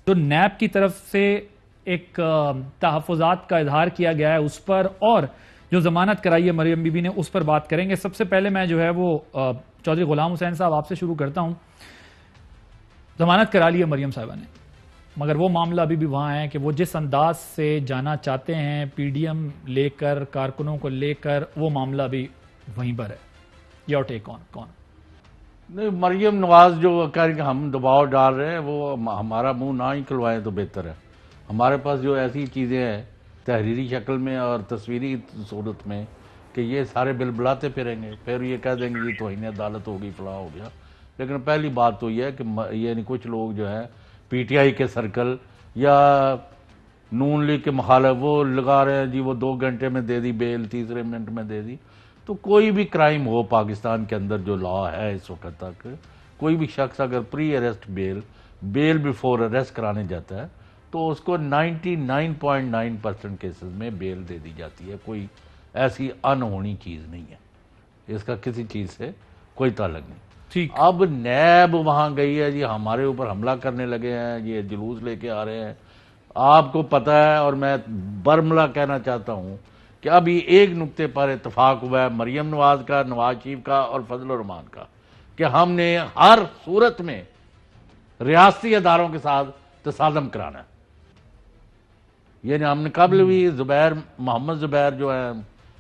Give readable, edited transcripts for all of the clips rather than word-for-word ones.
جو نیب کی طرف سے ایک تحفظات کا اظہار کیا گیا ہے اس پر، اور جو ضمانت کرائی ہے مریم بی بی نے، اس پر بات کریں گے۔ سب سے پہلے میں جو ہے وہ چودھری غلام حسین صاحب آپ سے شروع کرتا ہوں۔ ضمانت کرا لی ہے مریم صاحبہ نے، مگر وہ معاملہ ابھی بھی وہاں ہے کہ وہ جس انداز سے جانا چاہتے ہیں پی ڈی ایم لے کر، کارکنوں کو لے کر، وہ معاملہ ابھی وہیں پر ہے۔ یور ٹیک کون؟ نہیں، مریم نواز جو کہہ رہی کہ ہم دباؤ ڈال رہے ہیں، وہ ہمارا منہ نہ ہی کھلوائیں تو بہتر ہے۔ ہمارے پاس جو ایسی چیزیں ہیں تحریری شکل میں اور تصویری صورت میں کہ یہ سارے بل بلاتے پھریں گے، پھر یہ کہہ دیں گے یہ توہین عدالت ہوگی، فلاں ہو گیا۔ لیکن پہلی بات تو یہ ہے کہ یعنی کچھ لوگ جو ہیں پی ٹی آئی کے سرکل یا نون لیگ کے مخالف وہ لگا رہے ہیں جی وہ 2 گھنٹے میں دے دی بیل، تیسرے منٹ میں دے دی۔ تو کوئی بھی کرائم ہو پاکستان کے اندر جو لا ہے اس وقت تک، کوئی بھی شخص اگر پری اریسٹ بیل بیفور اریسٹ کرانے جاتا ہے تو اس کو 99.9% کیسز میں بیل دے دی جاتی ہے۔ کوئی ایسی انہونی چیز نہیں ہے، اس کا کسی چیز سے کوئی تعلق نہیں۔ اب نیب وہاں گئی ہے جی ہمارے اوپر حملہ کرنے لگے ہیں، یہ جلوس لے کے آ رہے ہیں۔ آپ کو پتہ ہے، اور میں برملا کہنا چاہتا ہوں کہ ابھی ایک نقطے پر اتفاق ہوا ہے مریم نواز کا، نواز شریف کا اور فضل الرحمان کا، کہ ہم نے ہر صورت میں ریاستی اداروں کے ساتھ تصادم کرانا ہے۔ یعنی ہم نے قبل بھی محمد زبیر جو ہیں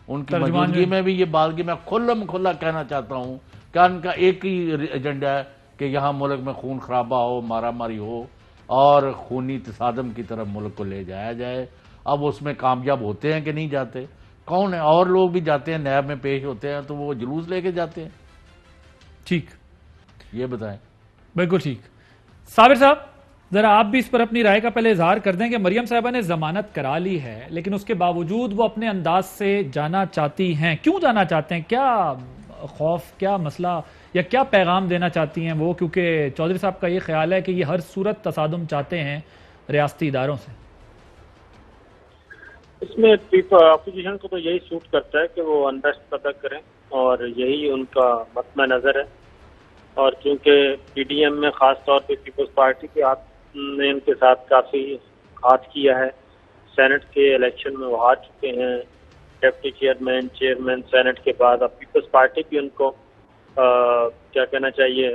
ان کی موجودگی میں بھی یہ بات کی میں کھلا کہنا چاہتا ہوں کہ ان کا ایک ہی ایجنڈا ہے کہ یہاں ملک میں خون خرابہ ہو، مارا ماری ہو اور خونی تصادم کی طرف ملک کو لے جایا جائے۔ اب اس میں کامیاب ہوتے ہیں کہ نہیں جاتے؟ کون ہے؟ اور لوگ بھی جاتے ہیں، نیب میں پیش ہوتے ہیں تو وہ جلوس لے کے جاتے ہیں۔ ٹھیک، یہ بتائیں۔ بالکل ٹھیک۔ صابر صاحب ذرا آپ بھی اس پر اپنی رائے کا پہلے اظہار کر دیں کہ مریم صاحبہ نے ضمانت کرا لی ہے لیکن اس کے باوجود وہ اپنے انداز سے جانا چاہتی ہیں، کیوں جانا چاہتے ہیں؟ کیا خوف، کیا مسئلہ یا کیا پیغام دینا چاہتی ہیں وہ؟ کیونکہ چودھری صاحب کا یہ خیال ہے کہ یہ ہر صورت تصادم چاہتے ہیں ریاستی اداروں سے۔ اس میں اپوزیشن کو تو یہی سوٹ کرتا ہے کہ وہ انریسٹ پیدا کریں اور یہی ان کا مطمع نظر ہے، اور چونکہ پی ڈی ایم میں خاص طور پہ پیپلز پارٹی کے نے ان کے ساتھ کافی ہاتھ کیا ہے۔ سینٹ کے الیکشن میں وہ ہار چکے ہیں، ڈپٹی چیئرمین سینٹ کے بعد اب پیپلز پارٹی بھی ان کو کیا کہنا چاہیے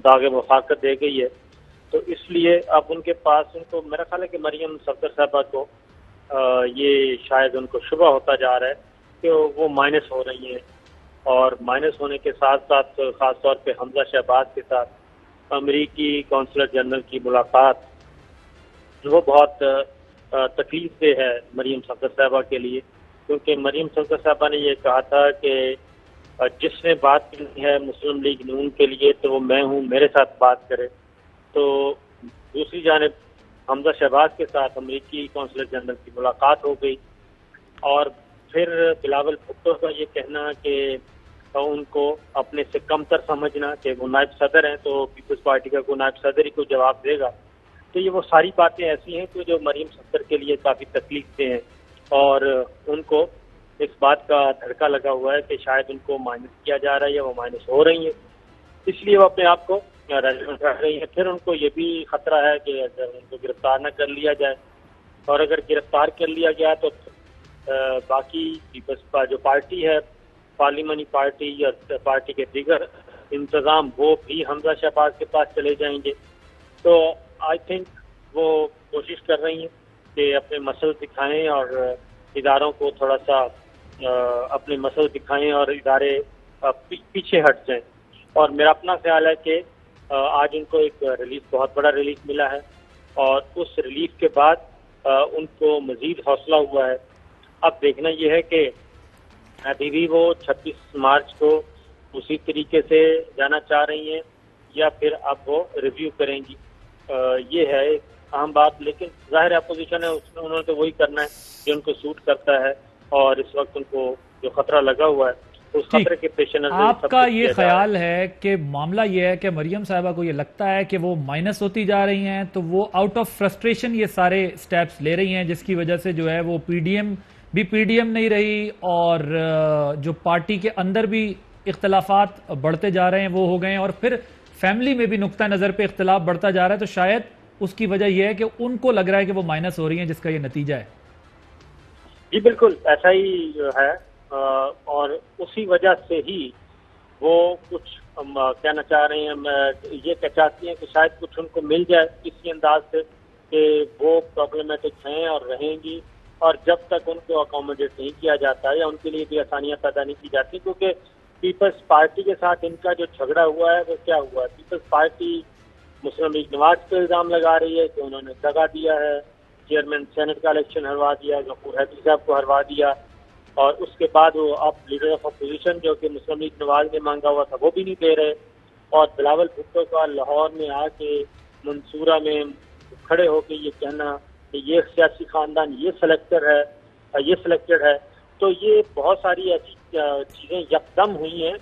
داغ وفاقت دے گئی ہے۔ تو اس لیے اب ان کے پاس، ان کو میرا خیال ہے کہ مریم صفدر صاحبہ کو یہ شاید ان کو شبہ ہوتا جا رہا ہے کہ وہ مائنس ہو رہی ہیں، اور مائنس ہونے کے ساتھ ساتھ خاص طور پہ حمزہ شہباز کے ساتھ امریکی کونسلر جنرل کی ملاقات وہ بہت تکلیف دہ ہے مریم صفدر صاحبہ کے لیے، کیونکہ مریم صفدر صاحبہ نے یہ کہا تھا کہ جس نے بات کرنی ہے مسلم لیگ نون کے لیے تو وہ میں ہوں، میرے ساتھ بات کرے۔ تو دوسری جانب حمزہ شہباز کے ساتھ امریکی کونسلر جنرل کی ملاقات ہو گئی، اور پھر بلاول بھٹو کا یہ کہنا کہ ان کو اپنے سے کمتر سمجھنا کہ وہ نائب صدر ہیں تو پیپلز پارٹی کا کوئی نائب صدر ہی کو جواب دے گا۔ تو یہ وہ ساری باتیں ایسی ہیں کہ جو مریم صفدر کے لیے کافی تکلیف دہ ہیں، اور ان کو اس بات کا دھڑکا لگا ہوا ہے کہ شاید ان کو مائنس کیا جا رہا ہے یا وہ مائنس ہو رہی ہیں، اس لیے وہ اپنے آپ کو ریلیونٹ رکھ رہی ہیں۔ پھر ان کو یہ بھی خطرہ ہے کہ اگر ان کو گرفتار نہ کر لیا جائے، اور اگر گرفتار کر لیا گیا تو باقی جو پارٹی ہے، پارلیمانی پارٹی یا پارٹی کے دیگر انتظام، وہ بھی حمزہ شہباز کے پاس چلے جائیں گے۔ تو آئی تھنک وہ کوشش کر رہی ہیں کہ اپنے مسل دکھائیں اور اداروں کو تھوڑا سا اپنے مسل دکھائیں اور ادارے پیچھے ہٹ جائیں۔ اور میرا اپنا خیال ہے کہ آج ان کو ایک ریلیف، بہت بڑا ریلیف ملا ہے، اور اس ریلیف کے بعد ان کو مزید حوصلہ ہوا ہے۔ اب دیکھنا یہ ہے کہ ابھی بھی وہ 26 مارچ کو اسی طریقے سے جانا چاہ رہی ہیں یا پھر اب وہ ریویو کریں گی، یہ ہے ایک اہم بات۔ لیکن ظاہر اپوزیشن ہے، اس میں انہوں نے تو وہی کرنا ہے جو ان کو سوٹ کرتا ہے، اور اس وقت ان کو جو خطرہ لگا ہوا ہے اس خطرے کے پیش نظر آپ کا یہ خیال ہے کہ معاملہ یہ ہے کہ مریم صاحبہ کو یہ لگتا ہے کہ وہ مائنس ہوتی جا رہی ہیں، تو وہ آؤٹ آف فرسٹریشن یہ سارے سٹیپس لے رہی ہیں، جس کی وجہ سے جو ہے وہ پی ڈی ایم بھی پی ڈی ایم نہیں رہی، اور جو پارٹی کے اندر بھی اختلافات بڑھتے جا رہے ہیں وہ ہو گئے ہیں، اور پھر فیملی میں بھی نقطہ نظر پہ اختلاف بڑھتا جا رہا ہے، تو شاید اس کی وجہ یہ ہے کہ ان کو لگ رہا ہے کہ وہ مائنس ہو رہی ہیں جس کا یہ نتیجہ ہے؟ جی بالکل ایسا ہی ہے، اور اسی وجہ سے ہی وہ کچھ کہنا چاہ رہے ہیں، یہ چاہتی ہیں کہ شاید کچھ ان کو مل جائے کسی انداز سے کہ وہ پرابلمیٹک ہیں اور رہیں گی، اور جب تک ان کو اکوموڈیٹ نہیں کیا جاتا یا ان کے لیے بھی آسانیاں پیدا نہیں کی جاتی، کیونکہ پیپلز پارٹی کے ساتھ ان کا جو جھگڑا ہوا ہے وہ کیا ہوا ہے؟ پیپلز پارٹی مسلم لیگ نواز پہ الزام لگا رہی ہے کہ انہوں نے دغا دیا ہے، چیئرمین سینٹ کا الیکشن ہروا دیا، غفور حیدری صاحب کو ہروا دیا، اور اس کے بعد وہ اب لیڈر آف اپوزیشن جو کہ مسلم لیگ نواز نے مانگا ہوا تھا وہ بھی نہیں دے رہے، اور بلاول بھٹو کا لاہور میں آ کے منصورہ میں کھڑے ہو کے یہ کہنا کہ یہ سیاسی خاندان یہ سلیکٹڈ ہے، تو یہ بہت ساری ایسی چیزیں یکدم ہوئی ہیں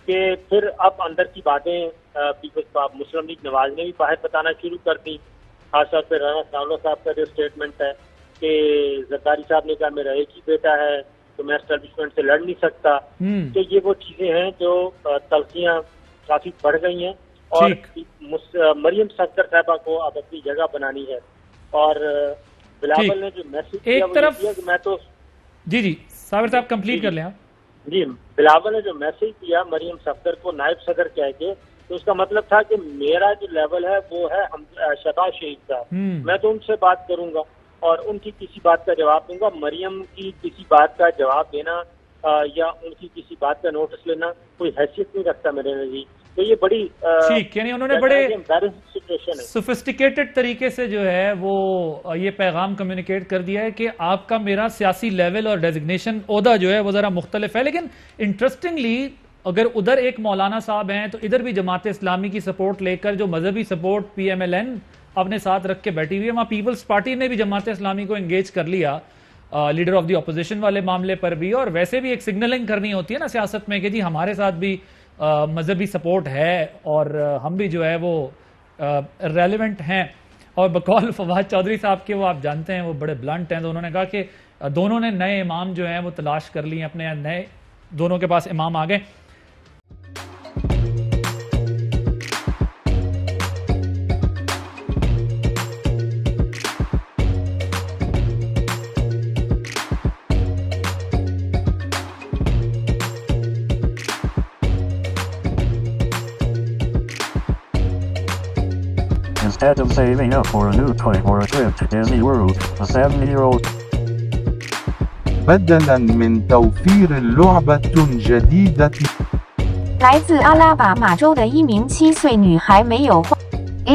کہ پھر اب اندر کی باتیں مسلم لیگ نواز نے بھی باہر بتانا شروع کر دی، خاص طور پہ رانا ثناءاللہ صاحب کا جو اسٹیٹمنٹ ہے کہ زرداری صاحب نے کہا میرا ایک ہی بیٹا ہے تو میں اسٹیبلشمنٹ سے لڑ نہیں سکتا، تو یہ وہ چیزیں ہیں جو تلخیاں کافی بڑھ گئی ہیں، اور مریم صفدر صاحبہ کو اب اپنی جگہ بنانی ہے، اور بلاول نے جو میسج کیا وہ یہ کیا کہ میں تو جی صابر صاحب کمپلیٹ کر لیں آپ۔ جی بلاول نے جو میسج دیا مریم صفدر کو نائب صدر کہہ کے، تو اس کا مطلب تھا کہ میرا جو لیول ہے وہ ہے شہباز شریف صاحب، میں تو ان سے بات کروں گا اور ان کی کسی بات کا جواب دوں گا، مریم کی کسی بات کا جواب دینا یا ان کی کسی بات کا نوٹس لینا کوئی حیثیت نہیں رکھتا میرے نزدیک۔ تو یہ بڑی ٹھیک، یعنی انہوں نے بڑے سوفسٹیکیٹڈ طریقے سے جو ہے وہ یہ پیغام کمیونیکیٹ کر دیا ہے کہ آپ کا میرا سیاسی لیول اور ڈیزگنیشن عہدہ جو ہے وہ ذرا مختلف ہے، لیکن انٹرسٹنگلی اگر ادھر ایک مولانا صاحب ہیں تو ادھر بھی جماعت اسلامی کی سپورٹ لے کر جو مذہبی support P M L N اپنے ساتھ رکھ کے بیٹھی ہوئی ہے، وہاں پیپلز پارٹی نے بھی جماعت اسلامی کو انگیج کر لیا لیڈر آف دی اپوزیشن والے معاملے پر بھی، اور ویسے بھی ایک سگنلنگ کرنی ہوتی ہے نا سیاست میں کہ جی ہمارے ساتھ بھی مذہبی سپورٹ ہے اور ہم بھی جو ہے وہ ریلیونٹ ہیں۔ اور بقول فواد چودھری صاحب کے، وہ آپ جانتے ہیں وہ بڑے بلنٹ ہیں، تو انہوں نے کہا کہ دونوں نے نئے امام جو ہیں وہ تلاش کر لی، اپنے نئے دونوں کے پاس امام آ گئے۔ Instead of saving up for a new toy or a trip to Disney World, a 7-year-old بدلاً من توفير لعبة جديدة 来自阿拉巴马州的一名7岁女孩没有花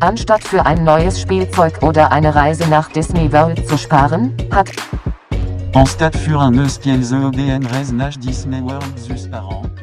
Anstatt für ein neues Spielzeug oder eine Reise nach Disney World zu sparen, hat En stade für un eus pielze ODN reise nach Disney World zus par an.